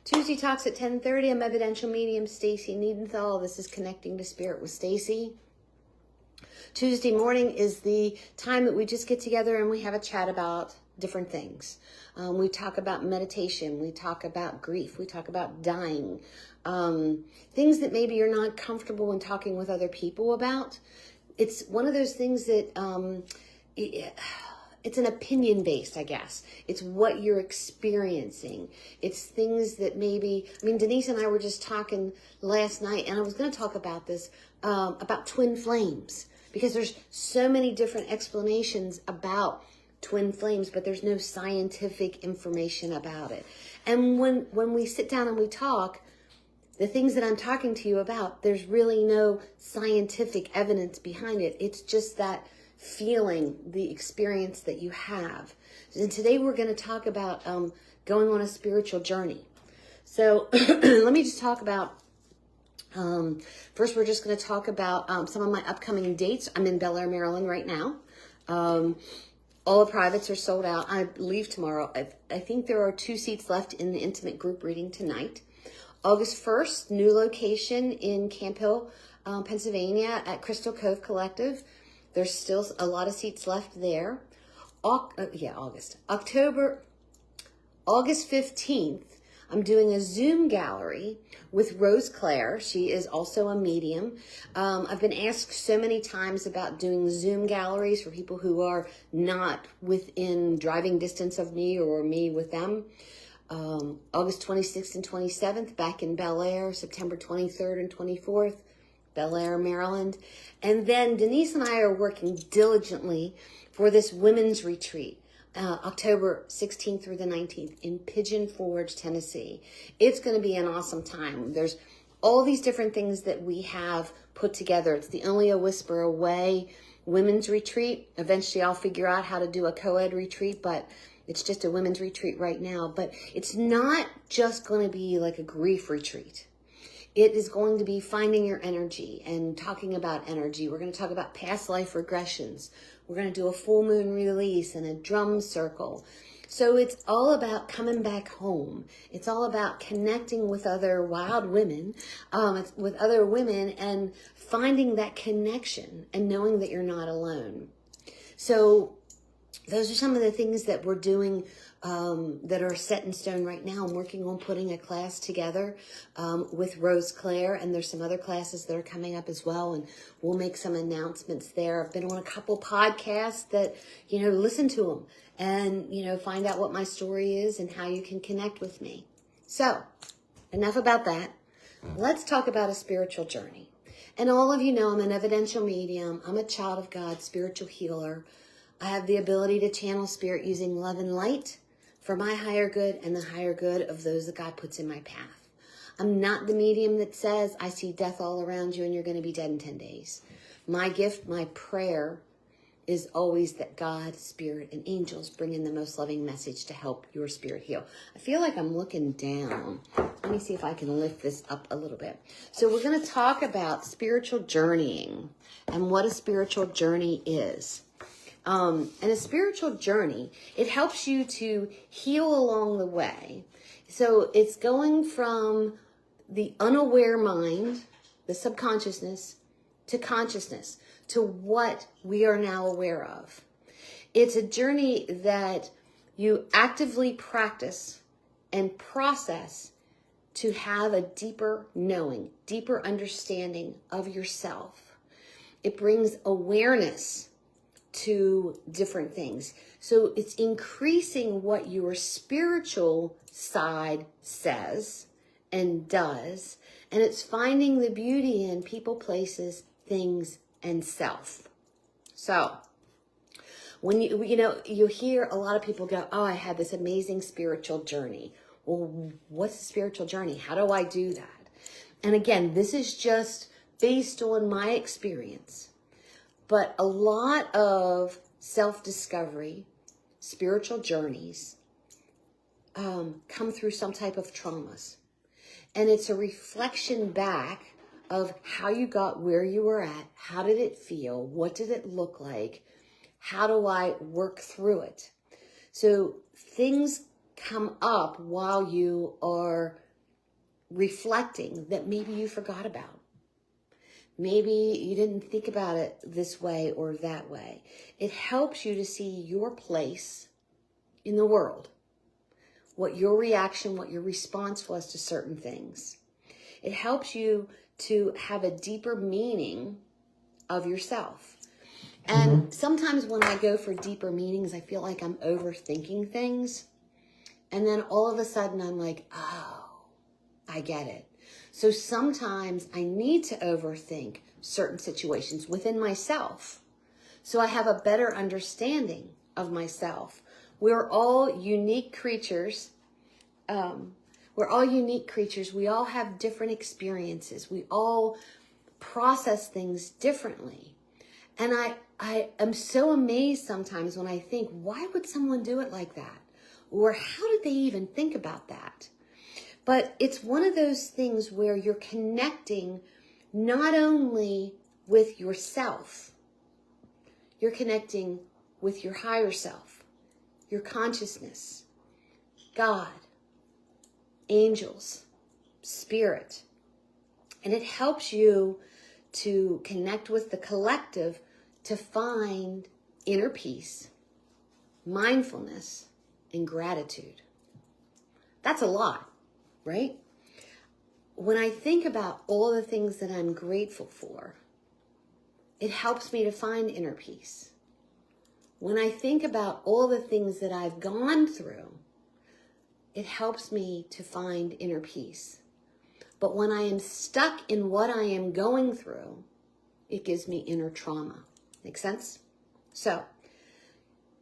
Tuesday Talks at 10:30. I'm evidential medium Stacy Niedenthal. This is Connecting to Spirit with Stacy. Tuesday morning is the time that we just get together and we have a chat about different things. We talk about meditation. We talk about grief. We talk about dying. Things that maybe you're not comfortable in talking with other people about. It's one of those things that it's an opinion based, I guess. It's what you're experiencing. It's things that maybe, Denise and I were just talking last night, and I was going to talk about this, about twin flames, because there's so many different explanations about twin flames, but there's no scientific information about it. And when we sit down and we talk, the things that I'm talking to you about, there's really no scientific evidence behind it. It's just that feeling, the experience that you have. And today we're going to talk about going on a spiritual journey. So let me just talk about, first we're just going to talk about some of my upcoming dates. I'm in Bel Air, Maryland right now. All the privates are sold out. I leave tomorrow. I think there are 2 seats left in the intimate group reading tonight. August 1st, new location in Camp Hill, Pennsylvania at Crystal Cove Collective. There's still a lot of seats left there. August 15th, I'm doing a Zoom gallery with Rose Claire. She is also a medium. I've been asked so many times about doing Zoom galleries for people who are not within driving distance of me or me with them. August 26th and 27th, back in Bel Air. September 23rd and 24th, Bel Air, Maryland. And then Denise and I are working diligently for this women's retreat, October 16th through the 19th in Pigeon Forge, Tennessee. It's going to be an awesome time. There's all these different things that we have put together. It's the Only a Whisper Away women's retreat. Eventually I'll figure out how to do a co-ed retreat, but it's just a women's retreat right now. But it's not just going to be like a grief retreat. It is going to be finding your energy and talking about energy. We're going to talk about past life regressions. We're going to do a full moon release and a drum circle. So it's all about coming back home. It's all about connecting with other wild women, with other women, and finding that connection and knowing that you're not alone. So those are some of the things that we're doing that are set in stone right now. I'm working on putting a class together with Rose Claire, and there's some other classes that are coming up as well, and we'll make some announcements there. I've been on a couple podcasts that, listen to them and, find out what my story is and how you can connect with me. So, enough about that. Let's talk about a spiritual journey. And all of you know I'm an evidential medium. I'm a child of God, spiritual healer. I have the ability to channel spirit using love and light for my higher good and the higher good of those that God puts in my path. I'm not the medium that says, I see death all around you and you're going to be dead in 10 days. My gift, my prayer is always that God, spirit, and angels bring in the most loving message to help your spirit heal. I feel like I'm looking down. Let me see if I can lift this up a little bit. So we're going to talk about spiritual journeying and what a spiritual journey is. And a spiritual journey, it helps you to heal along the way. So it's going from the unaware mind, the subconsciousness, to consciousness, to what we are now aware of. It's a journey that you actively practice and process to have a deeper knowing, deeper understanding of yourself. It brings awareness to different things. So it's increasing what your spiritual side says and does, and it's finding the beauty in people, places, things, and self. So when you hear a lot of people go, oh, I had this amazing spiritual journey. Well, what's a spiritual journey? How do I do that? And again, this is just based on my experience. But a lot of self-discovery, spiritual journeys, come through some type of traumas. And it's a reflection back of how you got where you were at. How did it feel? What did it look like? How do I work through it? So things come up while you are reflecting that maybe you forgot about. Maybe you didn't think about it this way or that way. It helps you to see your place in the world, what your reaction, what your response was to certain things. It helps you to have a deeper meaning of yourself. And sometimes when I go for deeper meanings, I feel like I'm overthinking things. And then all of a sudden I'm like, oh, I get it. So sometimes I need to overthink certain situations within myself so I have a better understanding of myself. We're all unique creatures. We're all unique creatures. We all have different experiences. We all process things differently. And I am so amazed sometimes when I think, why would someone do it like that? Or how did they even think about that? But it's one of those things where you're connecting not only with yourself, you're connecting with your higher self, your consciousness, God, angels, spirit. And it helps you to connect with the collective to find inner peace, mindfulness, and gratitude. That's a lot, right? When I think about all the things that I'm grateful for, it helps me to find inner peace. When I think about all the things that I've gone through, it helps me to find inner peace. But when I am stuck in what I am going through, it gives me inner trauma. Make sense? So,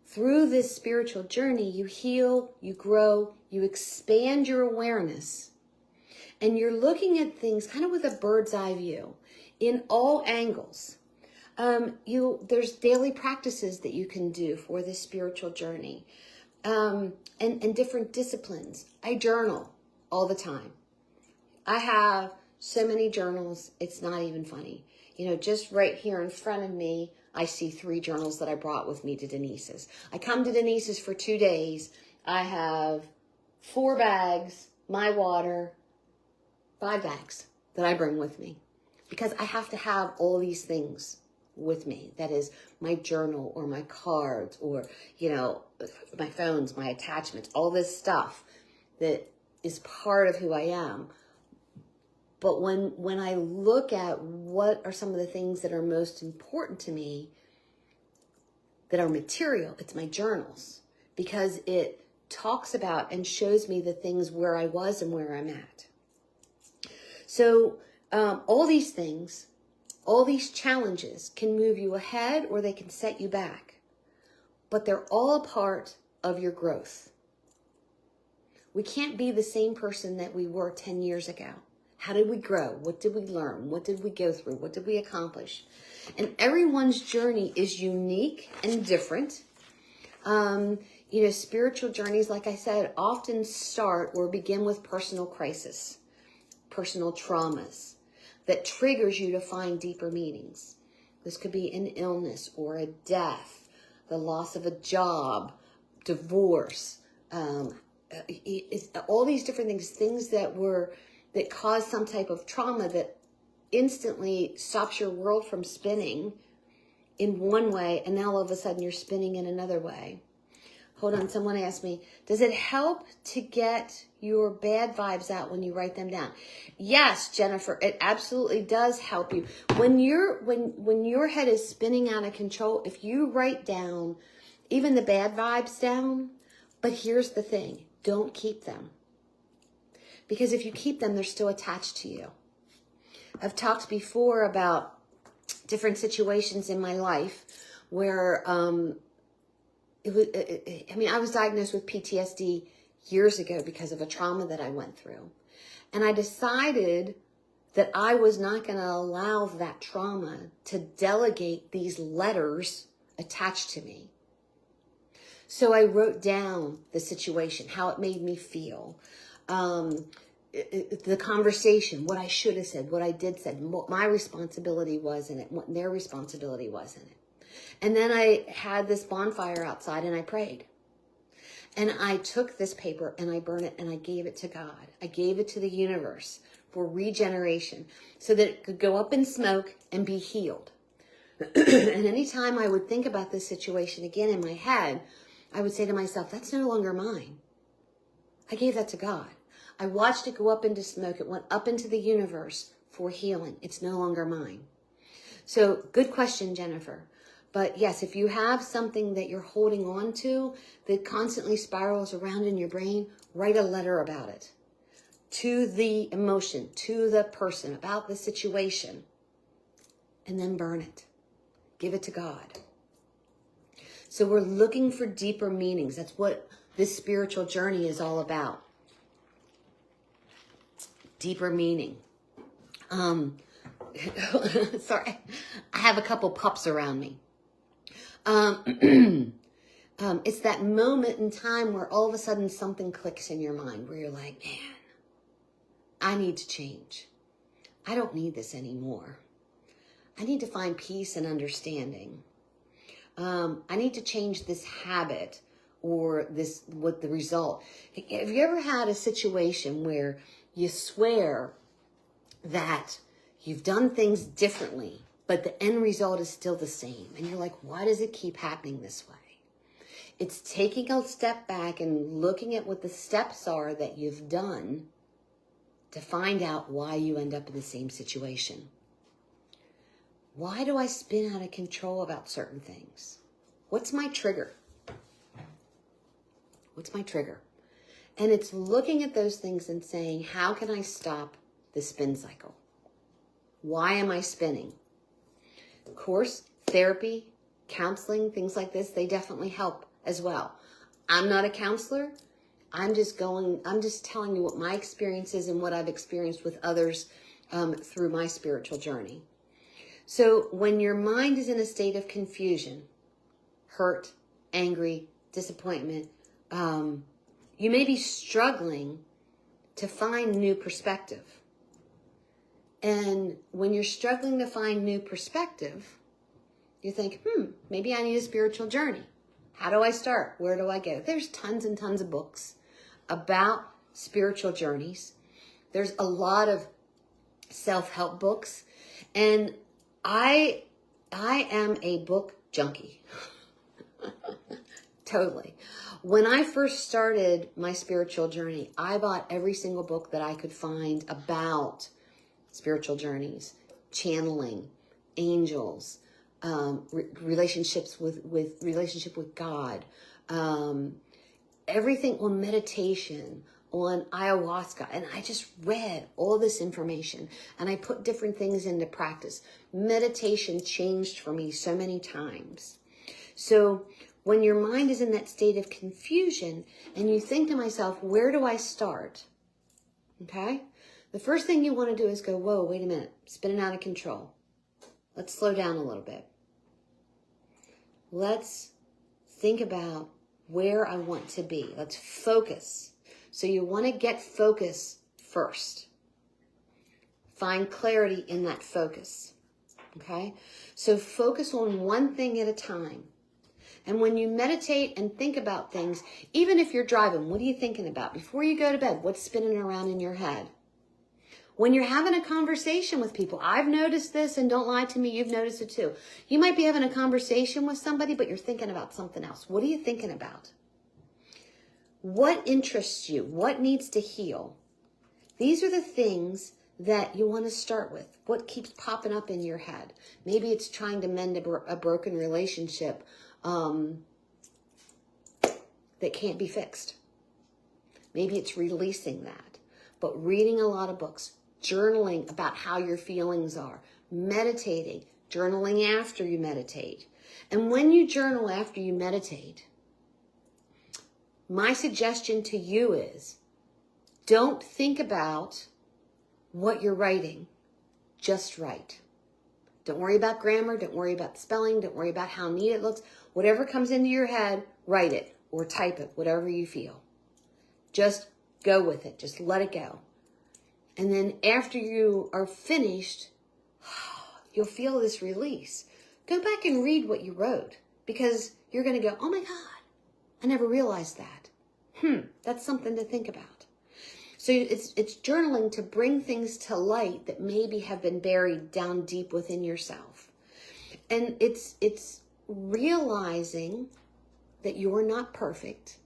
through this spiritual journey, you heal, you grow, you expand your awareness, and you're looking at things kind of with a bird's eye view in all angles. There's daily practices that you can do for this spiritual journey, and different disciplines. I journal all the time. I have so many journals, it's not even funny. Just right here in front of me, I see 3 journals that I brought with me to Denise's. I come to Denise's for 2 days. I have 4 bags, my water, 5 bags that I bring with me because I have to have all these things with me. That is my journal or my cards or, my phones, my attachments, all this stuff that is part of who I am. But when I look at what are some of the things that are most important to me, that are material, it's my journals, because it talks about and shows me the things where I was and where I'm at. So all these things, all these challenges can move you ahead or they can set you back, but they're all a part of your growth. We can't be the same person that we were 10 years ago. How did we grow? What did we learn? What did we go through? What did we accomplish? And everyone's journey is unique and different. Spiritual journeys, like I said, often start or begin with personal crisis, personal traumas that triggers you to find deeper meanings. This could be an illness or a death, the loss of a job, divorce, all these different things that cause some type of trauma that instantly stops your world from spinning in one way, and now all of a sudden you're spinning in another way. Hold on, someone asked me, does it help to get your bad vibes out when you write them down? Yes, Jennifer, it absolutely does help you. When your head is spinning out of control, if you write down even the bad vibes down, but here's the thing, don't keep them. Because if you keep them, they're still attached to you. I've talked before about different situations in my life where I was diagnosed with PTSD years ago because of a trauma that I went through. And I decided that I was not going to allow that trauma to delegate these letters attached to me. So I wrote down the situation, how it made me feel, the conversation, what I should have said, what I did said, what my responsibility was in it, what their responsibility was in it. And then I had this bonfire outside and I prayed. And I took this paper and I burned it and I gave it to God. I gave it to the universe for regeneration so that it could go up in smoke and be healed. And anytime I would think about this situation again in my head, I would say to myself, that's no longer mine. I gave that to God. I watched it go up into smoke. It went up into the universe for healing. It's no longer mine. So good question, Jennifer. But yes, if you have something that you're holding on to that constantly spirals around in your brain, write a letter about it to the emotion, to the person, about the situation, and then burn it. Give it to God. So we're looking for deeper meanings. That's what this spiritual journey is all about. Deeper meaning. Sorry, I have a couple pups around me. It's that moment in time where all of a sudden something clicks in your mind where you're like, man, I need to change. I don't need this anymore. I need to find peace and understanding. I need to change this habit or this, what the result. Have you ever had a situation where you swear that you've done things differently, but the end result is still the same? And you're like, why does it keep happening this way? It's taking a step back and looking at what the steps are that you've done to find out why you end up in the same situation. Why do I spin out of control about certain things? What's my trigger? What's my trigger? And it's looking at those things and saying, how can I stop the spin cycle? Why am I spinning? Of course, therapy, counseling, things like this, they definitely help as well. I'm not a counselor. I'm just telling you what my experience is and what I've experienced with others through my spiritual journey. So when your mind is in a state of confusion, hurt, angry, disappointment, you may be struggling to find new perspective. And when you're struggling to find new perspective, you think, maybe I need a spiritual journey. How do I start? Where do I go? There's tons and tons of books about spiritual journeys. There's a lot of self-help books. And I am a book junkie. Totally. When I first started my spiritual journey, I bought every single book that I could find about spiritual journeys, channeling, angels, relationships with relationship with God, everything on meditation, on ayahuasca. And I just read all this information and I put different things into practice. Meditation changed for me so many times. So when your mind is in that state of confusion and you think to myself, where do I start? Okay. The first thing you want to do is go, whoa, wait a minute, spinning out of control. Let's slow down a little bit. Let's think about where I want to be. Let's focus. So you want to get focus first. Find clarity in that focus. Okay? So focus on one thing at a time. And when you meditate and think about things, even if you're driving, what are you thinking about? Before you go to bed, what's spinning around in your head? When you're having a conversation with people, I've noticed this, and don't lie to me, you've noticed it too. You might be having a conversation with somebody, but you're thinking about something else. What are you thinking about? What interests you? What needs to heal? These are the things that you want to start with. What keeps popping up in your head? Maybe it's trying to mend a broken relationship that can't be fixed. Maybe it's releasing that. But reading a lot of books, journaling about how your feelings are, meditating, journaling after you meditate. And when you journal after you meditate, my suggestion to you is don't think about what you're writing. Just write. Don't worry about grammar. Don't worry about spelling. Don't worry about how neat it looks. Whatever comes into your head, write it or type it, whatever you feel. Just go with it. Just let it go. And then after you are finished, you'll feel this release. Go back and read what you wrote because you're going to go, oh my God, I never realized that. That's something to think about. So it's journaling to bring things to light that maybe have been buried down deep within yourself. And it's realizing that you're not perfect,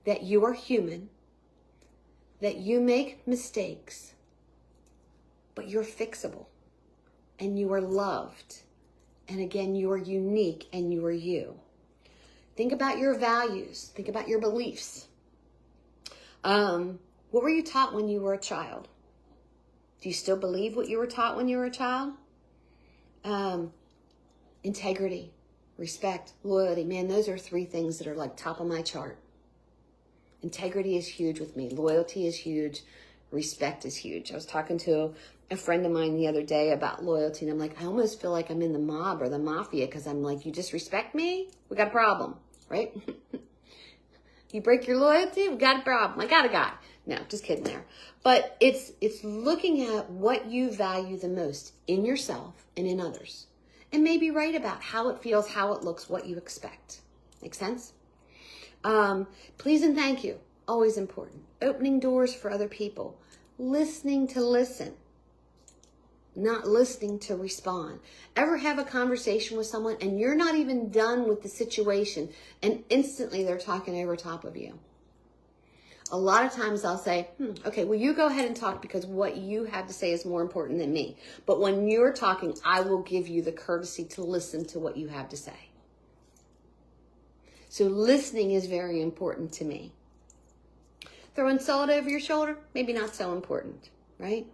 that you are human, that you make mistakes, but you're fixable and you are loved. And again, you are unique and you are you. Think about your values. Think about your beliefs. What were you taught when you were a child? Do you still believe what you were taught when you were a child? Integrity, respect, loyalty. Man, those are 3 things that are like top of my chart. Integrity is huge with me. Loyalty is huge. Respect is huge. I was talking to a friend of mine the other day about loyalty, and I'm like, I almost feel like I'm in the mob or the mafia, because I'm like, you disrespect me? We got a problem, right? You break your loyalty? We got a problem. I got a guy. No, just kidding there. But it's looking at what you value the most in yourself and in others. And maybe write about how it feels, how it looks, what you expect. Make sense? Please and thank you. Always important. Opening doors for other people. Listening to listen. Not listening to respond. Ever have a conversation with someone and you're not even done with the situation and instantly they're talking over top of you? A lot of times I'll say, okay, well, you go ahead and talk because what you have to say is more important than me. But when you're talking, I will give you the courtesy to listen to what you have to say. So listening is very important to me. Throwing salt over your shoulder, maybe not so important, right?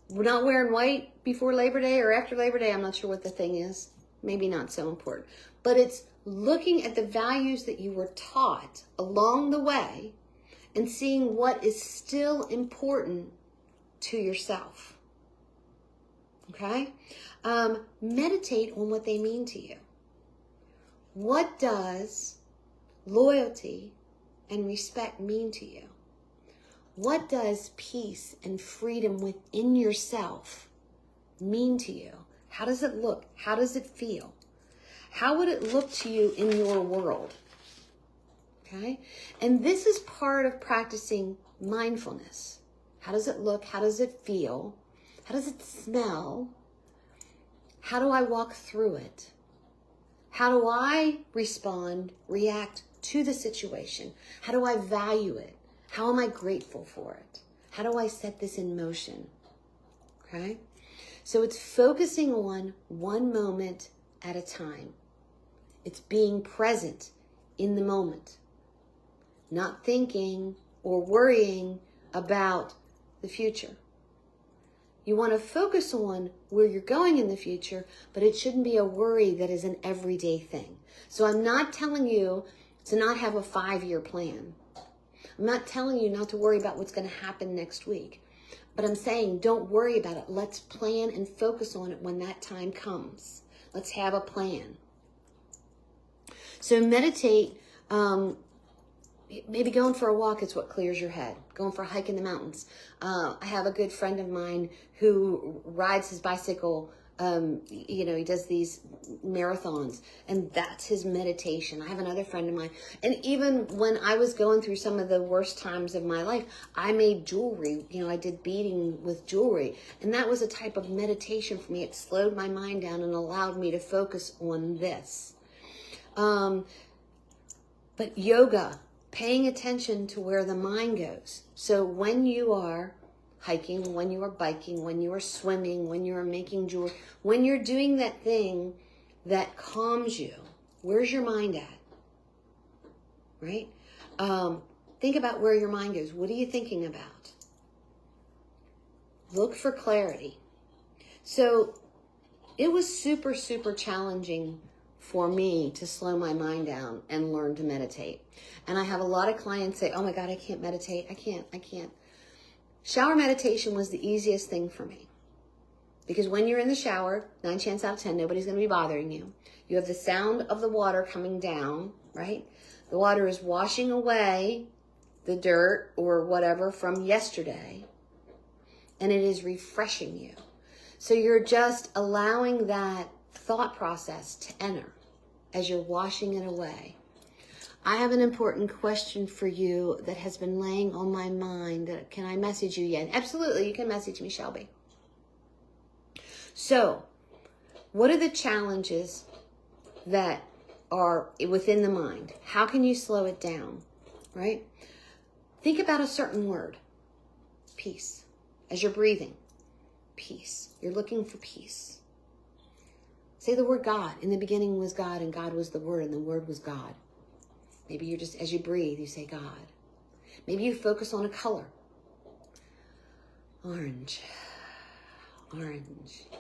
We're not wearing white before Labor Day or after Labor Day. I'm not sure what the thing is. Maybe not so important. But it's looking at the values that you were taught along the way and seeing what is still important to yourself. Okay? Meditate on what they mean to you. What does loyalty and respect mean to you? What does peace and freedom within yourself mean to you? How does it look? How does it feel? How would it look to you in your world? Okay? And this is part of practicing mindfulness. How does it look? How does it feel? How does it smell? How do I walk through it? How do I respond, react to the situation? How do I value it? How am I grateful for it? How do I set this in motion? Okay? So it's focusing on one moment at a time. It's being present in the moment. Not thinking or worrying about the future. You want to focus on where you're going in the future, but it shouldn't be a worry that is an everyday thing. So I'm not telling you to not have a 5-year plan. I'm not telling you not to worry about what's going to happen next week. But I'm saying don't worry about it. Let's plan and focus on it when that time comes. Let's have a plan. So meditate. Maybe going for a walk is what clears your head. Going for a hike in the mountains. I have a good friend of mine who rides his bicycle. He does these marathons, and that's his meditation. I have another friend of mine, and even when I was going through some of the worst times of my life, I made jewelry. I did beading with jewelry, and that was a type of meditation for me. It slowed my mind down and allowed me to focus on this. But yoga, paying attention to where the mind goes. So when you are hiking, when you are biking, when you are swimming, when you are making jewelry, when you're doing that thing that calms you, where's your mind at? Right? Think about where your mind goes. What are you thinking about? Look for clarity. So it was super, super challenging for me to slow my mind down and learn to meditate. And I have a lot of clients say, oh my God, I can't meditate. I can't. Shower meditation was the easiest thing for me. Because when you're in the shower, 9 chances out of 10, nobody's going to be bothering you. You have the sound of the water coming down, right? The water is washing away the dirt or whatever from yesterday. And it is refreshing you. So you're just allowing that thought process to enter as you're washing it away. I have an important question for you that has been laying on my mind. Can I message you yet? Absolutely, you can message me, Shelby. So, what are the challenges that are within the mind? How can you slow it down, right? Think about a certain word, peace. As you're breathing, peace. You're looking for peace. Say the word God. In the beginning was God, and God was the Word, and the Word was God. Maybe you're just, as you breathe, you say God. Maybe you focus on a color. Orange,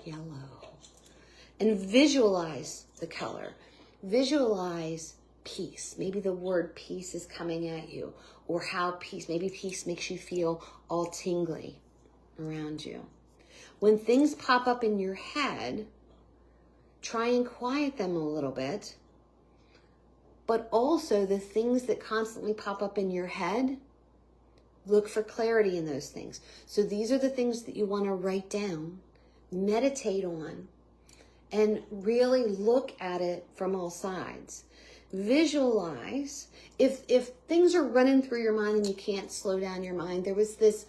yellow. And visualize the color. Visualize peace. Maybe the word peace is coming at you. Or how peace, maybe peace makes you feel all tingly around you. When things pop up in your head, try and quiet them a little bit. But also the things that constantly pop up in your head, look for clarity in those things. So these are the things that you want to write down, meditate on, and really look at it from all sides. Visualize. If things are running through your mind and you can't slow down your mind, there was this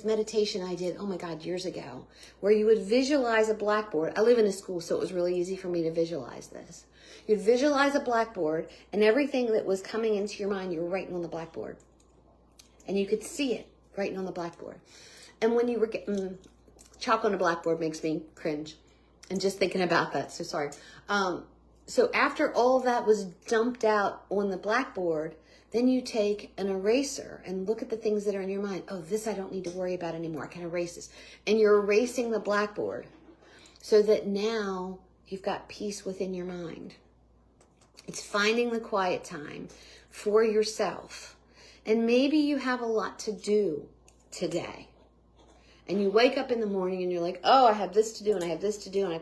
meditation I did, oh my God, years ago, where you would visualize a blackboard. I live in a school, so it was really easy for me to visualize this. You'd visualize a blackboard, and everything that was coming into your mind, you were writing on the blackboard. And you could see it writing on the blackboard. And when you were getting chalk on a blackboard makes me cringe. And just thinking about that, so sorry. So after all that was dumped out on the blackboard, then you take an eraser and look at the things that are in your mind. Oh, this I don't need to worry about anymore. I can erase this. And you're erasing the blackboard so that now you've got peace within your mind. It's finding the quiet time for yourself. And maybe you have a lot to do today. And you wake up in the morning and you're like, oh, I have this to do and I have this to do. And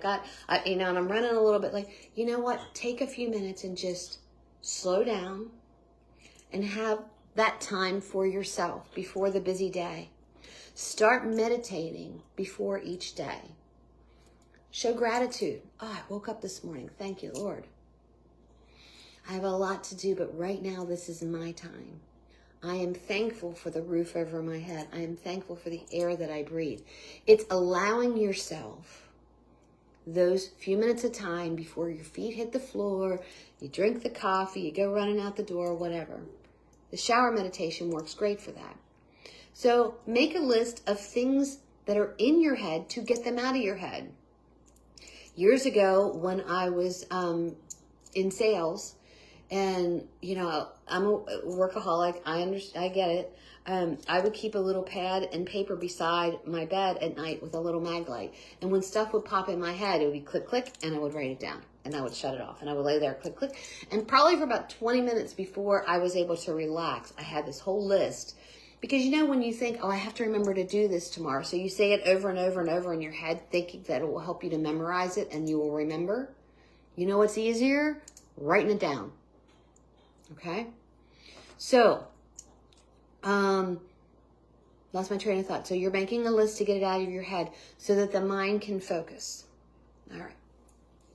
and I'm running a little bit like, you know what? Take a few minutes and just slow down and have that time for yourself before the busy day. Start meditating before each day. Show gratitude. Oh, I woke up this morning. Thank you, Lord. I have a lot to do, but right now this is my time. I am thankful for the roof over my head. I am thankful for the air that I breathe. It's allowing yourself those few minutes of time before your feet hit the floor, you drink the coffee, you go running out the door, whatever. The shower meditation works great for that. So make a list of things that are in your head to get them out of your head. Years ago, when I was in sales, and I'm a workaholic, I get it. I would keep a little pad and paper beside my bed at night with a little mag light. And when stuff would pop in my head, it would be click, click, and I would write it down. And I would shut it off. And I would lay there, click, click. And probably for about 20 minutes before I was able to relax, I had this whole list. Because when you think, oh, I have to remember to do this tomorrow. So you say it over and over and over in your head, thinking that it will help you to memorize it and you will remember. You know what's easier? Writing it down. Okay? So, lost my train of thought. So you're making a list to get it out of your head so that the mind can focus. All right.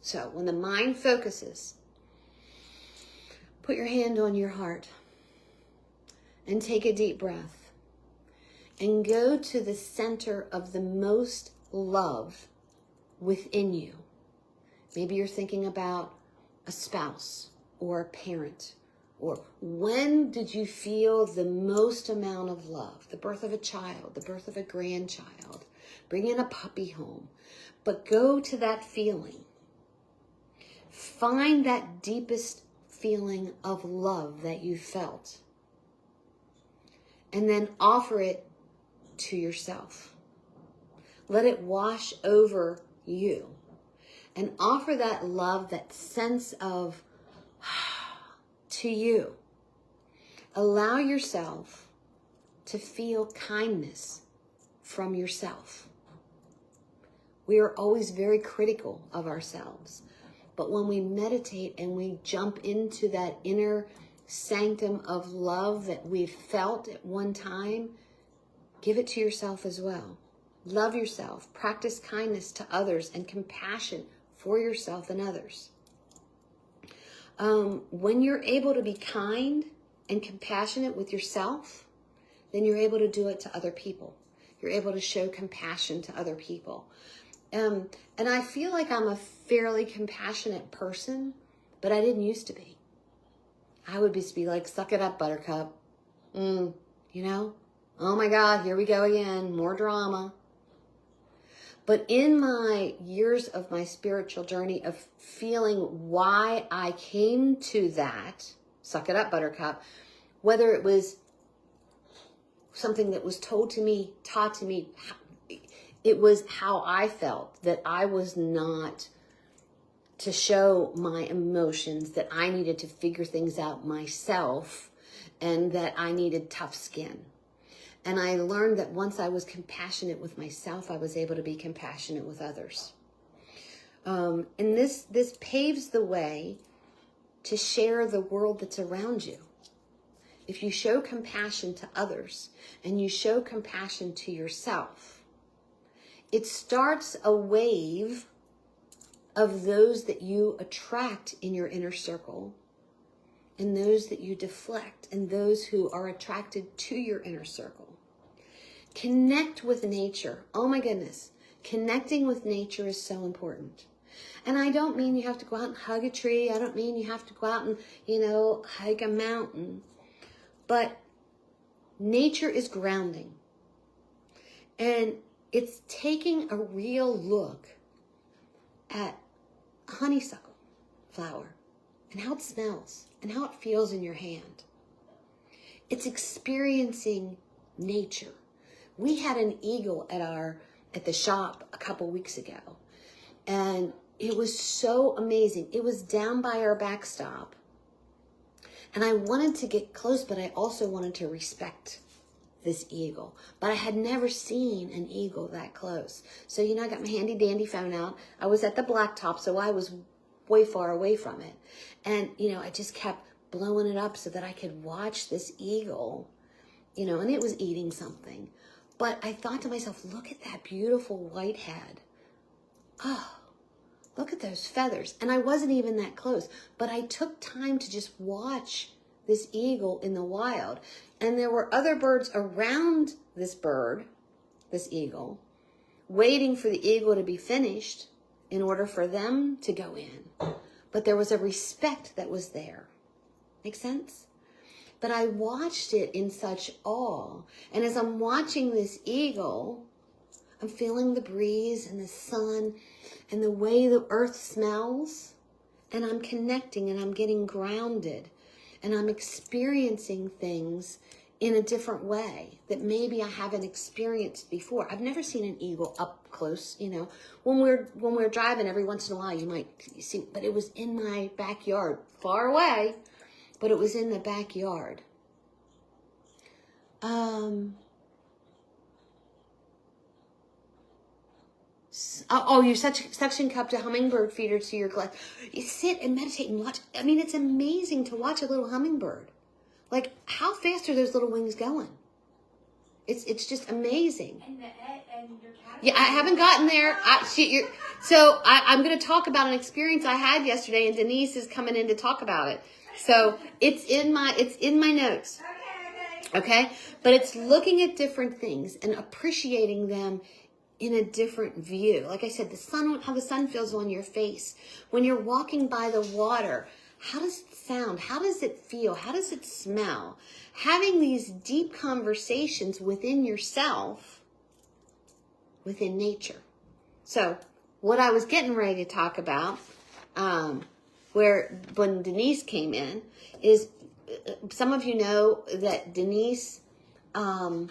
So when the mind focuses, put your hand on your heart and take a deep breath and go to the center of the most love within you. Maybe you're thinking about a spouse or a parent. Or when did you feel the most amount of love? The birth of a child, the birth of a grandchild, bringing a puppy home. But go to that feeling. Find that deepest feeling of love that you felt. And then offer it to yourself. Let it wash over you. And offer that love, that sense of to you. Allow yourself to feel kindness from yourself. We are always very critical of ourselves. But when we meditate and we jump into that inner sanctum of love that we've felt at one time, give it to yourself as well. Love yourself. Practice kindness to others and compassion for yourself and others. When you're able to be kind and compassionate with yourself, then you're able to do it to other people. You're able to show compassion to other people. And I feel like I'm a fairly compassionate person, but I didn't used to be. I would just be like, suck it up, buttercup. You know? Oh my God, here we go again. More drama. But in my years of my spiritual journey of feeling why I came to that, suck it up, buttercup, whether it was something that was told to me, taught to me, it was how I felt, that I was not to show my emotions, that I needed to figure things out myself, and that I needed tough skin. And I learned that once I was compassionate with myself, I was able to be compassionate with others. And this paves the way to share the world that's around you. If you show compassion to others and you show compassion to yourself, it starts a wave of those that you attract in your inner circle, and those that you deflect, and those who are attracted to your inner circle. Connect with nature. Oh my goodness. Connecting with nature is so important. And I don't mean you have to go out and hug a tree. I don't mean you have to go out and, hike a mountain. But nature is grounding. And it's taking a real look at honeysuckle flower and how it smells and how it feels in your hand. It's experiencing nature. We had an eagle at the shop a couple weeks ago, and it was so amazing. It was down by our backstop, and I wanted to get close, but I also wanted to respect this eagle. But I had never seen an eagle that close. So, I got my handy dandy phone out. I was at the blacktop, so I was way far away from it. And, I just kept blowing it up so that I could watch this eagle, and it was eating something. But I thought to myself, look at that beautiful white head. Oh, look at those feathers. And I wasn't even that close, but I took time to just watch this eagle in the wild. And there were other birds around this eagle, waiting for the eagle to be finished in order for them to go in. But there was a respect that was there. Make sense? But I watched it in such awe. And as I'm watching this eagle, I'm feeling the breeze and the sun and the way the earth smells. And I'm connecting and I'm getting grounded. And I'm experiencing things in a different way that maybe I haven't experienced before. I've never seen an eagle up close, When we're driving, every once in a while you might see, but it was in my backyard, far away. But it was in the backyard. You suction cupped a hummingbird feeder to your glass. You sit and meditate and watch. I mean, it's amazing to watch a little hummingbird. Like, how fast are those little wings going? It's just amazing. And your cat. Yeah, I haven't gotten there. I'm going to talk about an experience I had yesterday, and Denise is coming in to talk about it. So it's in my notes. Okay. But it's looking at different things and appreciating them in a different view. Like I said, how the sun feels on your face. When you're walking by the water, how does it sound? How does it feel? How does it smell? Having these deep conversations within yourself, within nature. So what I was getting ready to talk about, when Denise came in, is some of you know that Denise, do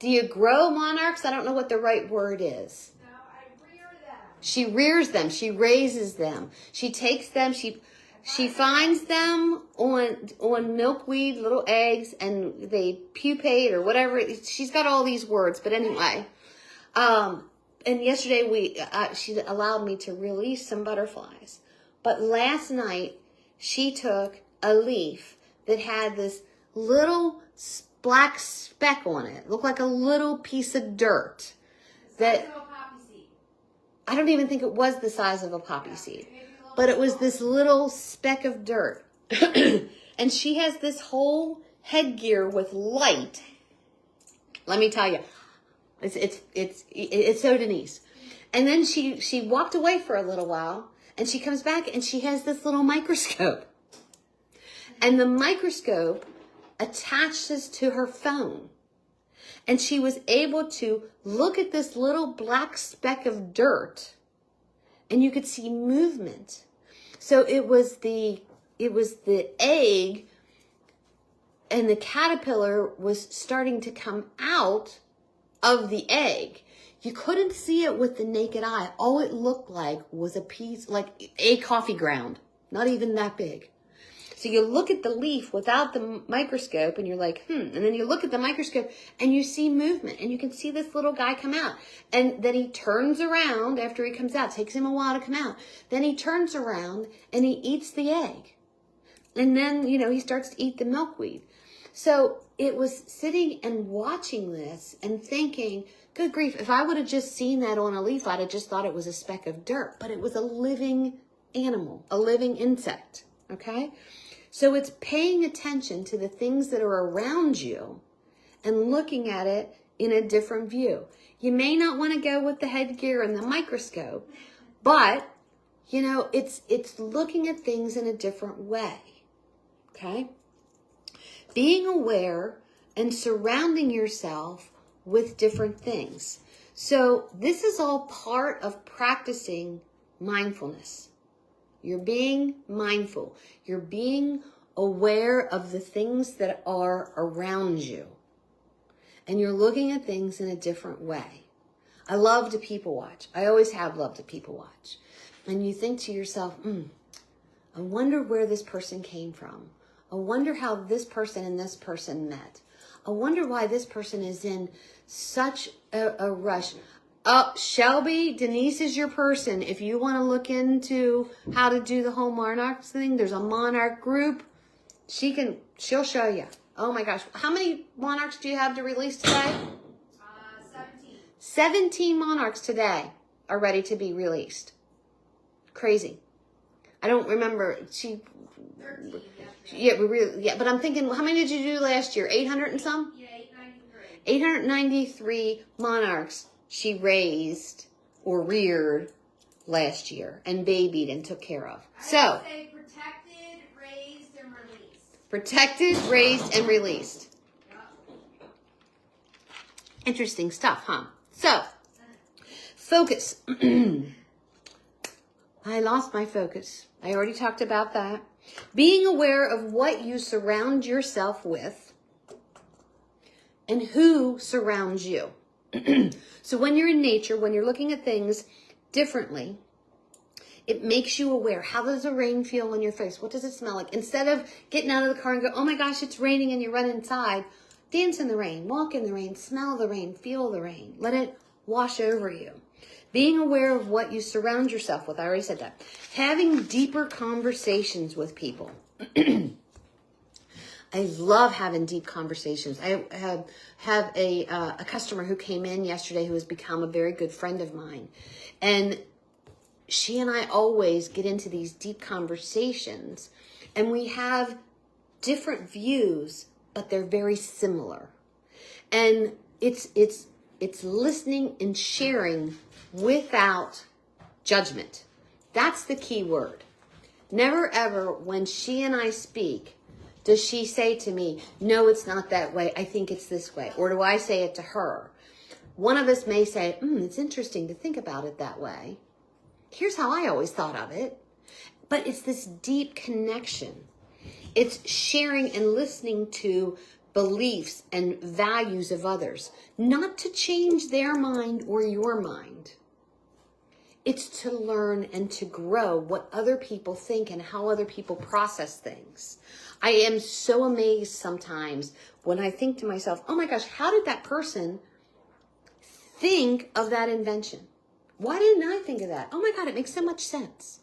you grow monarchs? I don't know what the right word is. No, I rear them. She rears them. She raises them. She takes them. She finds them on milkweed, little eggs, and they pupate or whatever. She's got all these words, but anyway. And yesterday she allowed me to release some butterflies. But last night, she took a leaf that had this little black speck on it. It looked like a little piece of dirt. The size of a poppy seed. I don't even think it was the size of a poppy seed. Maybe a little but it was this little speck of dirt. And she has this whole headgear with light. Let me tell you, it's so Denise. And then she walked away for a little while, and she comes back and she has this little microscope. And the microscope attaches to her phone. And she was able to look at this little black speck of dirt, and you could see movement. So it was the egg, and the caterpillar was starting to come out of the egg. You couldn't see it with the naked eye. All it looked like was a piece, like a coffee ground, not even that big. So you look at the leaf without the microscope and you're like, And then you look at the microscope and you see movement, and you can see this little guy come out. And then he turns around after he comes out. It takes him a while to come out. Then he turns around and he eats the egg. And then, he starts to eat the milkweed. So it was sitting and watching this and thinking, good grief, if I would have just seen that on a leaf, I'd have just thought it was a speck of dirt. But it was a living animal, a living insect, okay? So it's paying attention to the things that are around you and looking at it in a different view. You may not want to go with the headgear and the microscope, but, it's looking at things in a different way, okay? Being aware and surrounding yourself with different things. So this is all part of practicing mindfulness. You're being mindful. You're being aware of the things that are around you. And you're looking at things in a different way. I love to people watch. I always have loved to people watch. And you think to yourself, I wonder where this person came from. I wonder how this person and this person met. I wonder why this person is in such a rush. Shelby, Denise is your person. If you want to look into how to do the whole monarchs thing, there's a monarch group. She'll show you. Oh my gosh. How many monarchs do you have to release today? 17. 17 monarchs today are ready to be released. Crazy. I don't remember. 13. But I'm thinking, how many did you do last year? 800 and some? Yeah, 893. 893 monarchs she raised or reared last year and babied and took care of. I would say protected, raised, and released. Protected, raised, and released. Yep. Interesting stuff, huh? So, focus. I lost my focus. I already talked about that. Being aware of what you surround yourself with and who surrounds you. So when you're in nature, when you're looking at things differently, it makes you aware. How does the rain feel on your face? What does it smell like? Instead of getting out of the car and go, oh my gosh, it's raining, and you run inside, dance in the rain, walk in the rain, smell the rain, feel the rain. Let it wash over you. Being aware of what you surround yourself with. I already said that. Having deeper conversations with people. I love having deep conversations. I have a customer who came in yesterday who has become a very good friend of mine. And she and I always get into these deep conversations. And we have different views, but they're very similar. And it's listening and sharing without judgment. That's the key word. Never ever, when she and I speak, does she say to me, no, it's not that way, I think it's this way? Or do I say it to her? One of us may say, it's interesting to think about it that way. Here's how I always thought of it. But it's this deep connection. It's sharing and listening to beliefs and values of others, not to change their mind or your mind. It's to learn and to grow what other people think and how other people process things. I am so amazed sometimes when I think to myself, oh my gosh, how did that person think of that invention? Why didn't I think of that? Oh my God, it makes so much sense.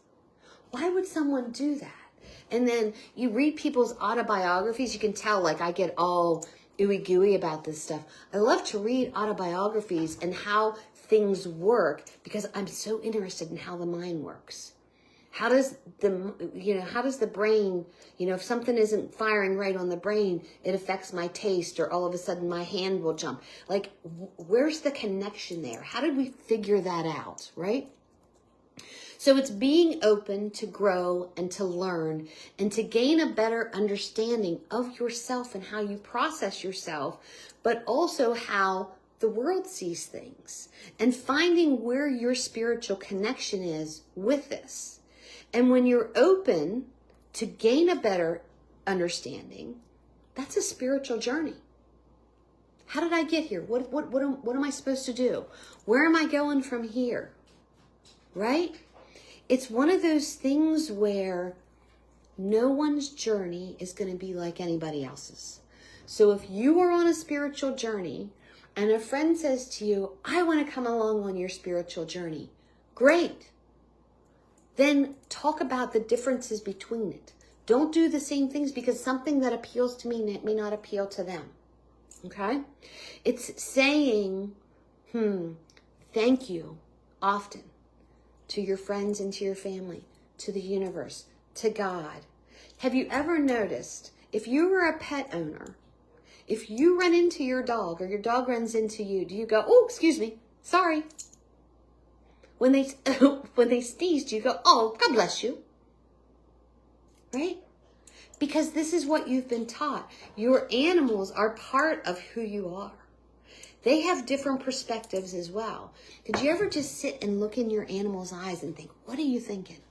Why would someone do that? And then you read people's autobiographies, you can tell, like, I get all ooey gooey about this stuff. I love to read autobiographies and how things work because I'm so interested in how the mind works. How does the brain, if something isn't firing right on the brain, it affects my taste, or all of a sudden my hand will jump. Like, where's the connection there? How did we figure that out, right? So it's being open to grow and to learn and to gain a better understanding of yourself and how you process yourself, but also how the world sees things, and finding where your spiritual connection is with this. And when you're open to gain a better understanding, that's a spiritual journey. How did I get here? What am I supposed to do? Where am I going from here? Right? It's one of those things where no one's journey is going to be like anybody else's. So if you are on a spiritual journey and a friend says to you, I want to come along on your spiritual journey, great. Then talk about the differences between it. Don't do the same things, because something that appeals to me may not appeal to them. Okay? It's saying, thank you often to your friends and to your family, to the universe, to God. Have you ever noticed, if you were a pet owner, if you run into your dog or your dog runs into you, do you go, oh, excuse me, sorry? When they sneeze, do you go, oh, God bless you? Right? Because this is what you've been taught. Your animals are part of who you are. They have different perspectives as well. Did you ever just sit and look in your animal's eyes and think, what are you thinking?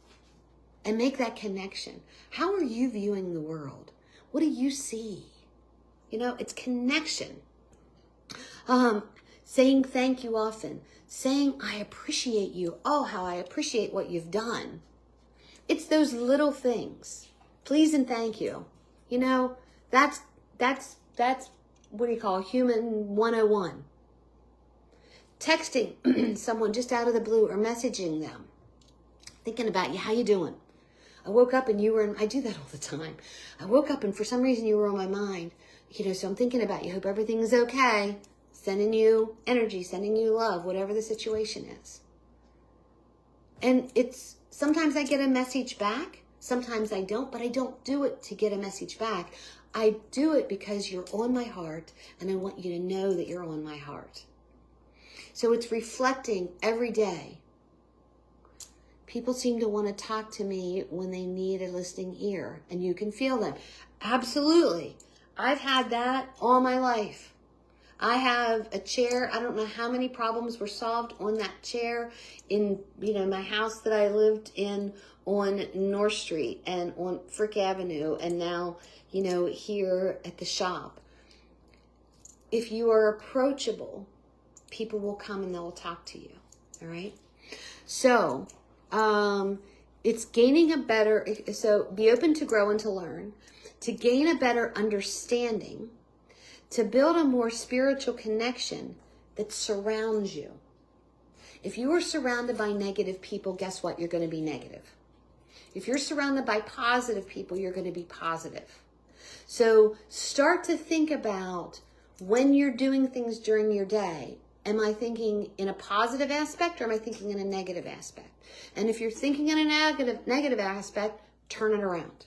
And make that connection. How are you viewing the world? What do you see? It's connection. Saying thank you often. Saying, I appreciate you. Oh, how I appreciate what you've done. It's those little things. Please and thank you. That's what do you call human 101. Texting someone just out of the blue or messaging them. Thinking about you. How you doing? I woke up and you were I do that all the time. I woke up and for some reason you were on my mind. So I'm thinking about you. Hope everything's okay. Sending you energy, sending you love, whatever the situation is. And it's, sometimes I get a message back. Sometimes I don't, but I don't do it to get a message back. I do it because you're on my heart, and I want you to know that you're on my heart. So it's reflecting every day. People seem to want to talk to me when they need a listening ear, and you can feel them. Absolutely. I've had that all my life. I have a chair. I don't know how many problems were solved on that chair in, my house that I lived in on North Street and on Frick Avenue, and now, here at the shop. If you are approachable, people will come and they'll talk to you. All right. So, it's gaining a better, so be open to grow and to learn, to gain a better understanding, to build a more spiritual connection that surrounds you. If you are surrounded by negative people, guess what? You're going to be negative. If you're surrounded by positive people, you're going to be positive. So start to think about when you're doing things during your day. Am I thinking in a positive aspect, or am I thinking in a negative aspect? And if you're thinking in a negative aspect, turn it around.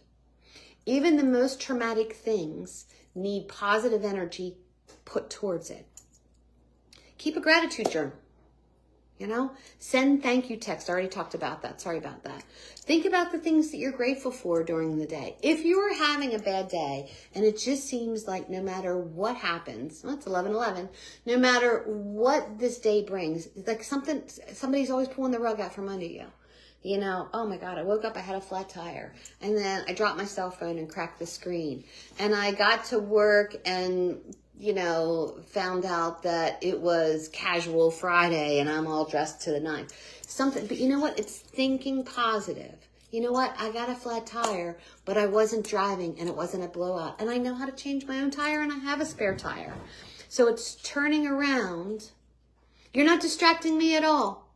Even the most traumatic things need positive energy put towards it. Keep a gratitude journal. Send thank you text. I already talked about that. Sorry about that. Think about the things that you're grateful for during the day. If you are having a bad day and it just seems like no matter what happens, well, it's 11:11, no matter what this day brings, like somebody's always pulling the rug out from under you. Oh my God, I woke up, I had a flat tire, and then I dropped my cell phone and cracked the screen, and I got to work and found out that it was casual Friday and I'm all dressed to the nines. But you know what? It's thinking positive. You know what? I got a flat tire, but I wasn't driving and it wasn't a blowout. And I know how to change my own tire, and I have a spare tire. So it's turning around. You're not distracting me at all.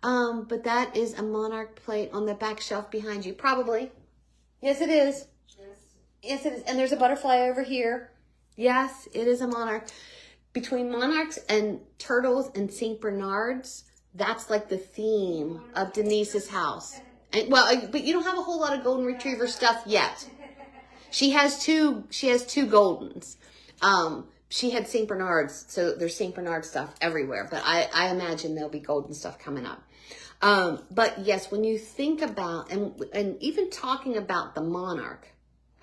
But that is a Monarch plate on the back shelf behind you. Probably. Yes, it is. Yes, it is. And there's a butterfly over here. Yes, it is a Monarch. Between Monarchs and Turtles and St. Bernards, that's like the theme of Denise's house. And, well, but you don't have a whole lot of golden retriever stuff yet. She has two Goldens. She had St. Bernards, so there's St. Bernard stuff everywhere, but I imagine there'll be golden stuff coming up. But yes, when you think about, and even talking about the monarch,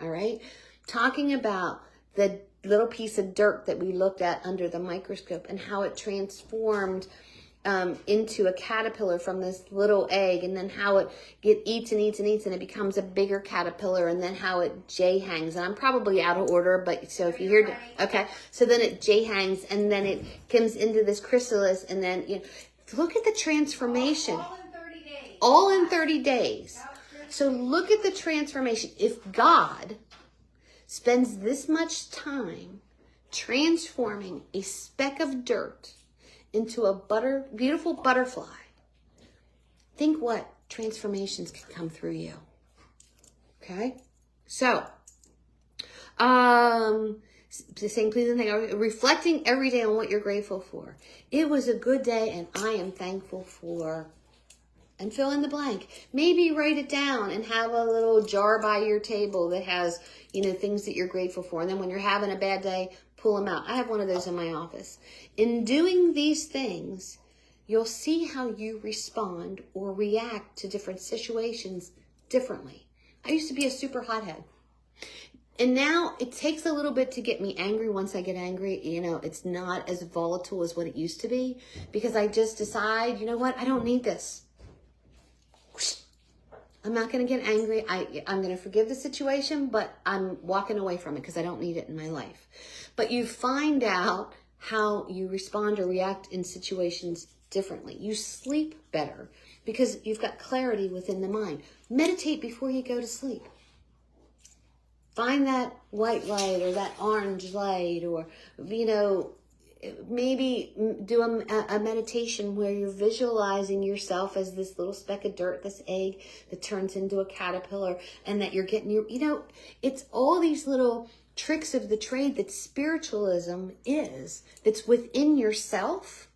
all right, talking about the little piece of dirt that we looked at under the microscope and how it transformed into a caterpillar from this little egg, and then how it eats and it becomes a bigger caterpillar, and then how it J-hangs. And I'm probably out of order, but so if you hear, okay, so then it J-hangs, and then it comes into this chrysalis, and then, you know, look at the transformation. All in 30 days. All in 30 days. So look at the transformation. If God spends this much time transforming a speck of dirt into a beautiful butterfly, think what transformations can come through you. Okay? So, the same pleasing thing, reflecting every day on what you're grateful for. It was a good day, and I am thankful for, and fill in the blank. Maybe write it down and have a little jar by your table that has, you know, things that you're grateful for. And then when you're having a bad day, pull them out. I have one of those in my office. In doing these things, you'll see how you respond or react to different situations differently. I used to be a super hothead. And now it takes a little bit to get me angry. Once I get angry, you know, it's not as volatile as what it used to be, because I just decide, you know what, I don't need this. I'm not going to get angry. I'm going to forgive the situation, but I'm walking away from it because I don't need it in my life. But you find out how you respond or react in situations differently. You sleep better because you've got clarity within the mind. Meditate before you go to sleep. Find that white light or that orange light, or, you know, maybe do a meditation where you're visualizing yourself as this little speck of dirt, this egg that turns into a caterpillar, and that you're getting your, you know, it's all these little tricks of the trade that spiritualism is, that's within yourself.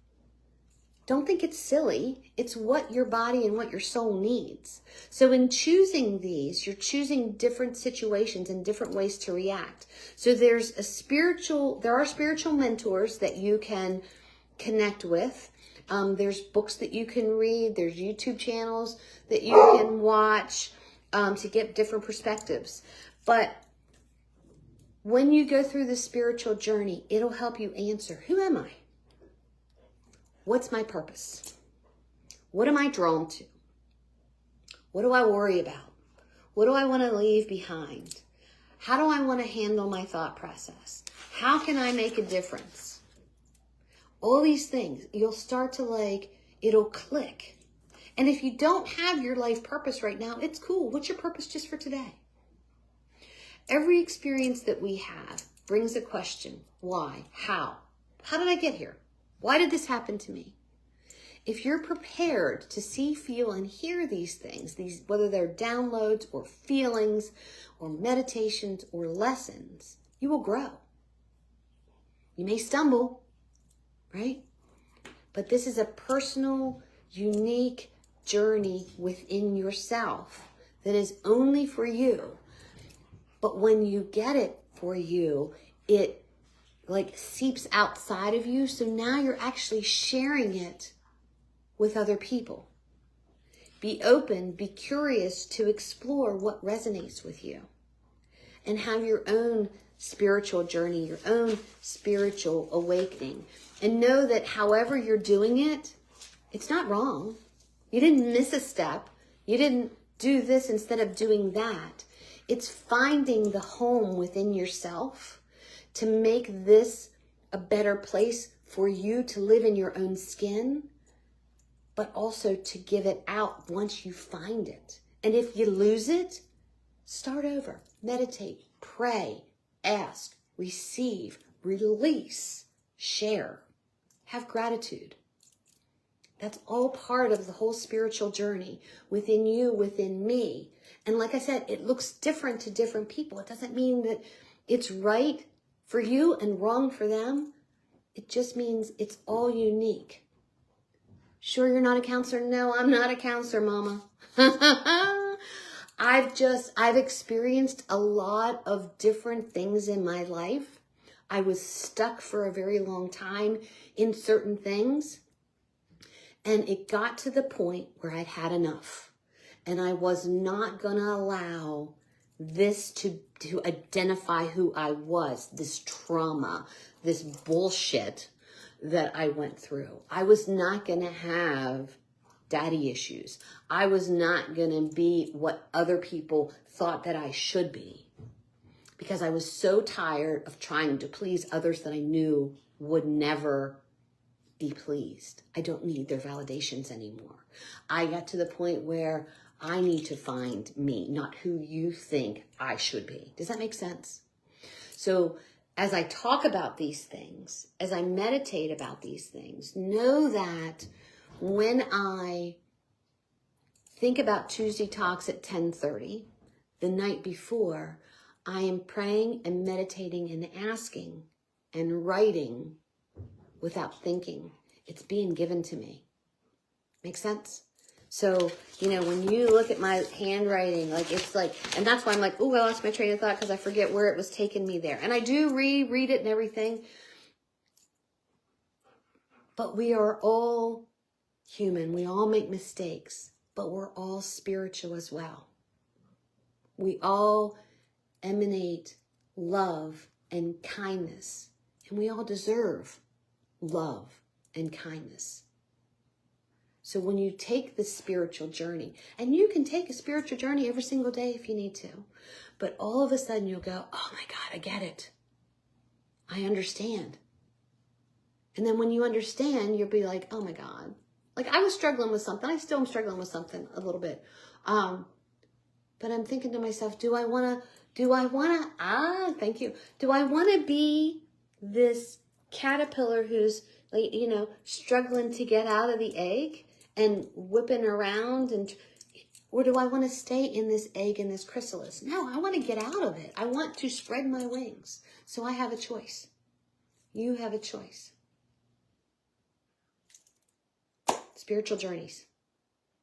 Don't think it's silly. It's what your body and what your soul needs. So in choosing these, you're choosing different situations and different ways to react. So there are spiritual mentors that you can connect with. There's books that you can read. There's YouTube channels that you can watch to get different perspectives. But when you go through the spiritual journey, it'll help you answer, who am I? What's my purpose? What am I drawn to? What do I worry about? What do I want to leave behind? How do I want to handle my thought process? How can I make a difference? All these things, you'll start to it'll click. And if you don't have your life purpose right now, it's cool. What's your purpose just for today? Every experience that we have brings a question. Why? How? How did I get here? Why did this happen to me? If you're prepared to see, feel, and hear these things, whether they're downloads or feelings or meditations or lessons, you will grow. You may stumble, right? But this is a personal, unique journey within yourself that is only for you. But when you get it for you, it seeps outside of you. So now you're actually sharing it with other people. Be open, be curious to explore what resonates with you, and have your own spiritual journey, your own spiritual awakening. And know that however you're doing it, it's not wrong. You didn't miss a step. You didn't do this instead of doing that. It's finding the home within yourself to make this a better place for you to live in your own skin, but also to give it out once you find it. And if you lose it, start over. Meditate, pray, ask, receive, release, share, have gratitude. That's all part of the whole spiritual journey within you, within me. And like I said, it looks different to different people. It doesn't mean that it's right for you and wrong for them. It just means it's all unique. Sure, you're not a counselor? No, I'm not a counselor, mama. I've experienced a lot of different things in my life. I was stuck for a very long time in certain things. And it got to the point where I'd had enough. And I was not going to allow this to identify who I was, this trauma, this bullshit that I went through. I was not going to have daddy issues. I was not going to be what other people thought that I should be, because I was so tired of trying to please others that I knew would never be pleased. I don't need their validations anymore. I got to the point where I need to find me, not who you think I should be. Does that make sense? So as I talk about these things, as I meditate about these things, know that when I think about Tuesday Talks at 10:30, the night before, I am praying and meditating and asking and writing without thinking. It's being given to me. Make sense? So, when you look at my handwriting, it's like, and that's why I'm like, oh, I lost my train of thought because I forget where it was taking me there. And I do reread it and everything. But we are all human. We all make mistakes, but we're all spiritual as well. We all emanate love and kindness, and we all deserve love and kindness. So when you take this spiritual journey, and you can take a spiritual journey every single day if you need to, but all of a sudden you'll go, oh my God, I get it. I understand. And then when you understand, you'll be like, oh my God. Like I was struggling with something. I still am struggling with something a little bit. But I'm thinking to myself, do I want to, thank you. Do I want to be this caterpillar who's struggling to get out of the egg and whipping around, or do I want to stay in this egg, in this chrysalis? No, I want to get out of it. I want to spread my wings. So I have a choice. You have a choice. Spiritual journeys.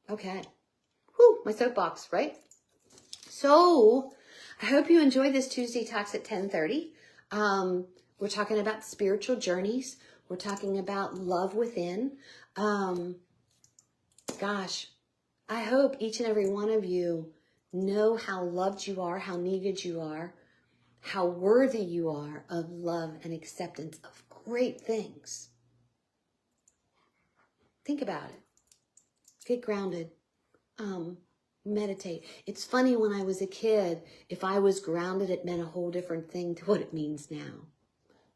Okay. Whew, my soapbox, right? So I hope you enjoyed this Tuesday Talks at 10:30. We're talking about spiritual journeys. We're talking about love within. Gosh, I hope each and every one of you know how loved you are, how needed you are, how worthy you are of love and acceptance of great things. Think about it. Get grounded. Meditate. It's funny, when I was a kid, if I was grounded, it meant a whole different thing to what it means now.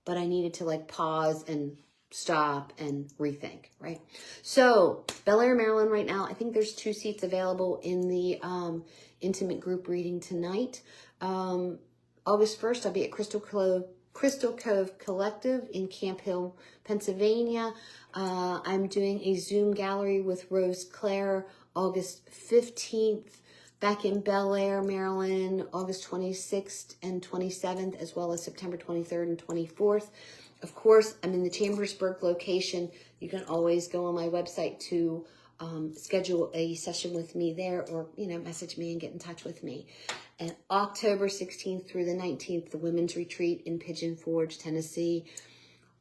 But I needed to pause and stop and rethink, right? So Bel Air, Maryland right now, I think there's 2 seats available in the intimate group reading tonight. August 1st, I'll be at Crystal Cove Collective in Camp Hill, Pennsylvania. I'm doing a Zoom gallery with Rose Claire August 15th, back in Bel Air, Maryland, August 26th and 27th, as well as September 23rd and 24th. Of course, I'm in the Chambersburg location. You can always go on my website to schedule a session with me there, or, message me and get in touch with me. And October 16th through the 19th, the Women's Retreat in Pigeon Forge, Tennessee.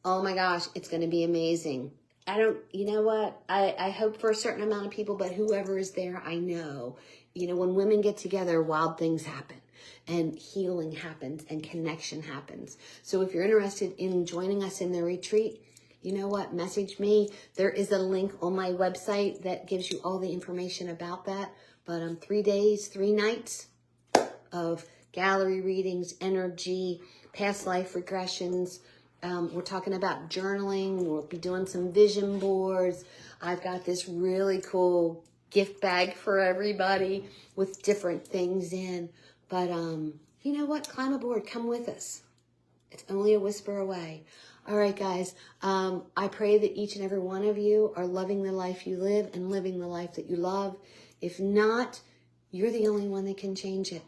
Oh my gosh, it's going to be amazing. I hope for a certain amount of people, but whoever is there, I know. When women get together, wild things happen, and healing happens, and connection happens. So if you're interested in joining us in the retreat, message me. There is a link on my website that gives you all the information about that. But 3 days, 3 nights of gallery readings, energy, past life regressions. We're talking about journaling. We'll be doing some vision boards. I've got this really cool gift bag for everybody with different things in. But you know what? Climb aboard. Come with us. It's only a whisper away. All right, guys. I pray that each and every one of you are loving the life you live and living the life that you love. If not, you're the only one that can change it.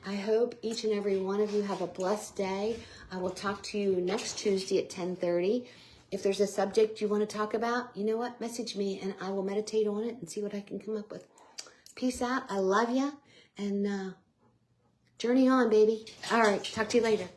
I hope each and every one of you have a blessed day. I will talk to you next Tuesday at 10:30. If there's a subject you want to talk about, you know what? Message me and I will meditate on it and see what I can come up with. Peace out. I love you. And journey on, baby. All right. Talk to you later.